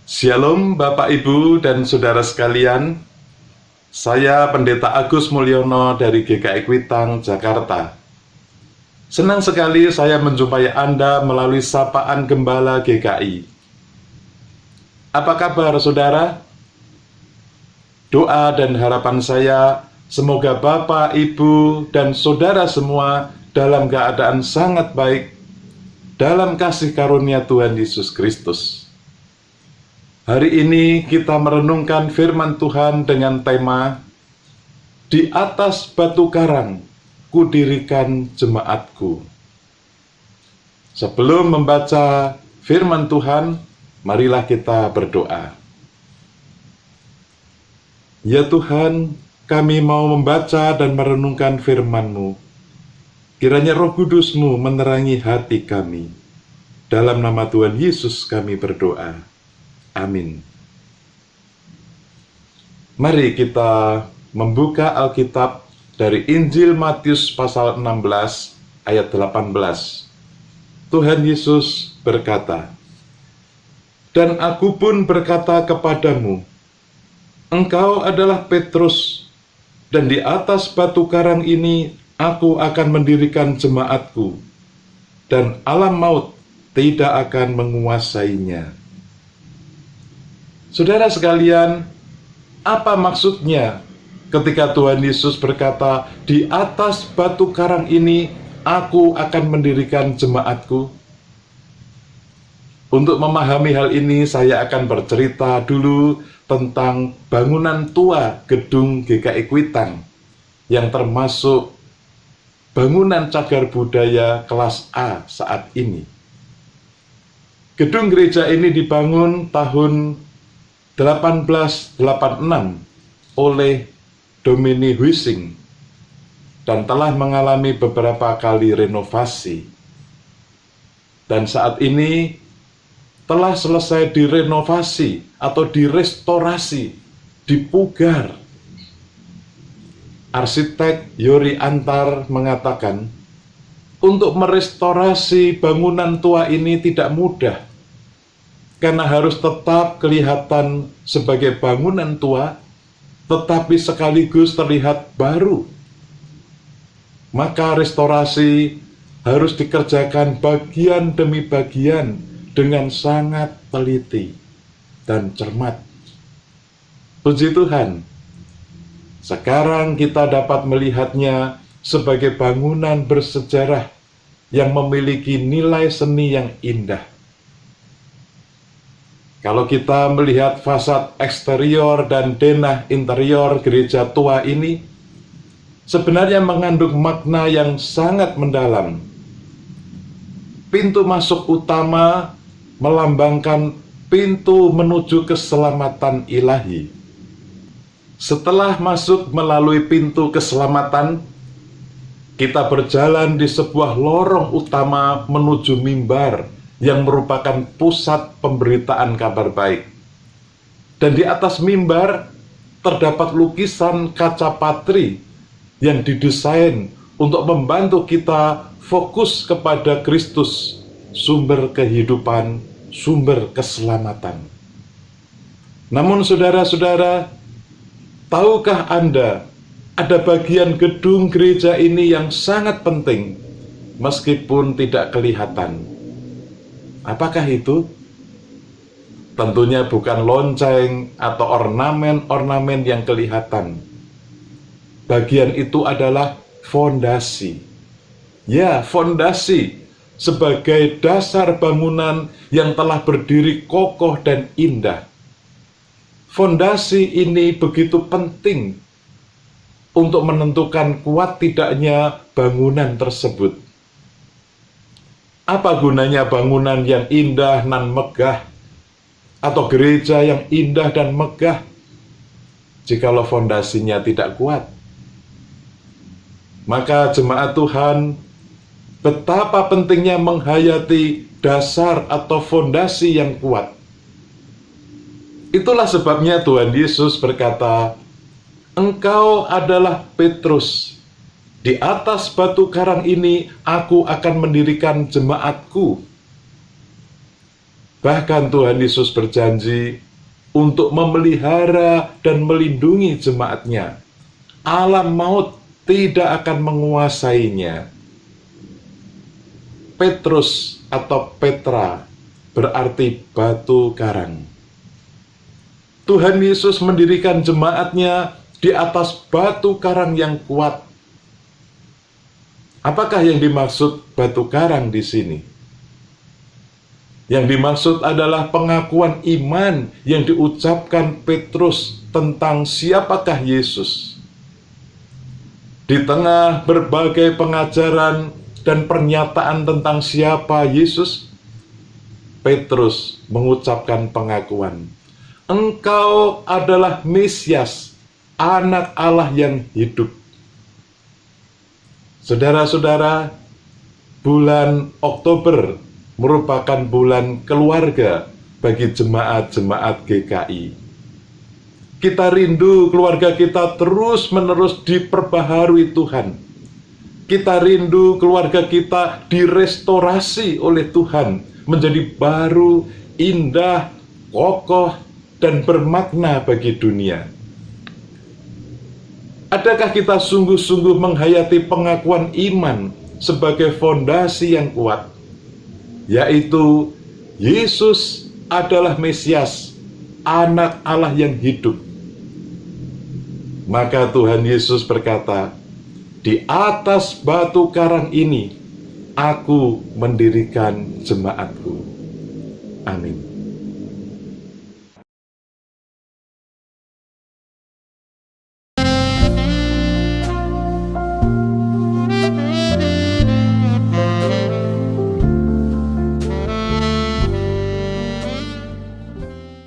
Shalom Bapak Ibu dan Saudara sekalian. Saya Pendeta Agus Mulyono dari GKI Kuitang, Jakarta. Senang sekali saya menjumpai Anda melalui sapaan Gembala GKI. Apa kabar saudara? Doa dan harapan saya semoga Bapak, Ibu, dan saudara semua dalam keadaan sangat baik dalam kasih karunia Tuhan Yesus Kristus. Hari ini kita merenungkan firman Tuhan dengan tema Di atas batu karang kudirikan jemaatku. Sebelum membaca firman Tuhan, marilah kita berdoa. Ya Tuhan, kami mau membaca dan merenungkan firman-Mu. Kiranya Roh Kudus-Mu menerangi hati kami. Dalam nama Tuhan Yesus kami berdoa. Amin. Mari kita membuka Alkitab dari Injil Matius pasal 16 ayat 18. Tuhan Yesus berkata, "Dan aku pun berkata kepadamu, engkau adalah Petrus, dan di atas batu karang ini aku akan mendirikan jemaatku, dan alam maut tidak akan menguasainya." Saudara sekalian, apa maksudnya ketika Tuhan Yesus berkata, "Di atas batu karang ini aku akan mendirikan jemaatku"? Untuk memahami hal ini, saya akan bercerita dulu tentang bangunan tua gedung GKI Kuitang yang termasuk bangunan cagar budaya kelas A saat ini. Gedung gereja ini dibangun tahun 1886 oleh Domini Huizing dan telah mengalami beberapa kali renovasi. Dan saat ini telah selesai direnovasi atau direstorasi, dipugar. Arsitek Yori Antar mengatakan, untuk merestorasi bangunan tua ini tidak mudah, karena harus tetap kelihatan sebagai bangunan tua, tetapi sekaligus terlihat baru. Maka restorasi harus dikerjakan bagian demi bagian dengan sangat teliti dan cermat. Puji Tuhan, sekarang kita dapat melihatnya sebagai bangunan bersejarah yang memiliki nilai seni yang indah. Kalau kita melihat fasad eksterior dan denah interior gereja tua ini, sebenarnya mengandung makna yang sangat mendalam. Pintu masuk utama melambangkan pintu menuju keselamatan ilahi. Setelah masuk melalui pintu keselamatan, kita berjalan di sebuah lorong utama menuju mimbar yang merupakan pusat pemberitaan kabar baik. Dan di atas mimbar terdapat lukisan kaca patri yang didesain untuk membantu kita fokus kepada Kristus, sumber kehidupan, sumber keselamatan. Namun saudara-saudara, tahukah Anda ada bagian gedung gereja ini yang sangat penting meskipun tidak kelihatan? Apakah itu? Tentunya bukan lonceng atau ornamen-ornamen yang kelihatan. Bagian itu adalah fondasi. Ya, fondasi sebagai dasar bangunan yang telah berdiri kokoh dan indah. Fondasi ini begitu penting untuk menentukan kuat tidaknya bangunan tersebut. Apa gunanya bangunan yang indah nan megah atau gereja yang indah dan megah jikalau fondasinya tidak kuat? Maka jemaat Tuhan, betapa pentingnya menghayati dasar atau fondasi yang kuat. Itulah sebabnya Tuhan Yesus berkata, "Engkau adalah Petrus. Di atas batu karang ini aku akan mendirikan jemaatku." Bahkan Tuhan Yesus berjanji untuk memelihara dan melindungi jemaatnya. Alam maut tidak akan menguasainya. Petrus atau Petra berarti batu karang. Tuhan Yesus mendirikan jemaatnya di atas batu karang yang kuat. Apakah yang dimaksud batu karang di sini? Yang dimaksud adalah pengakuan iman yang diucapkan Petrus tentang siapakah Yesus. Di tengah berbagai pengajaran dan pernyataan tentang siapa Yesus, Petrus mengucapkan pengakuan, "Engkau adalah Mesias, Anak Allah yang hidup." Saudara-saudara, bulan Oktober merupakan bulan keluarga bagi jemaat-jemaat GKI. Kita rindu keluarga kita terus-menerus diperbaharui Tuhan. Kita rindu keluarga kita direstorasi oleh Tuhan menjadi baru, indah, kokoh, dan bermakna bagi dunia. Adakah kita sungguh-sungguh menghayati pengakuan iman sebagai fondasi yang kuat, yaitu Yesus adalah Mesias, Anak Allah yang hidup? Maka Tuhan Yesus berkata, "Di atas batu karang ini, Aku mendirikan jemaatku." Amin.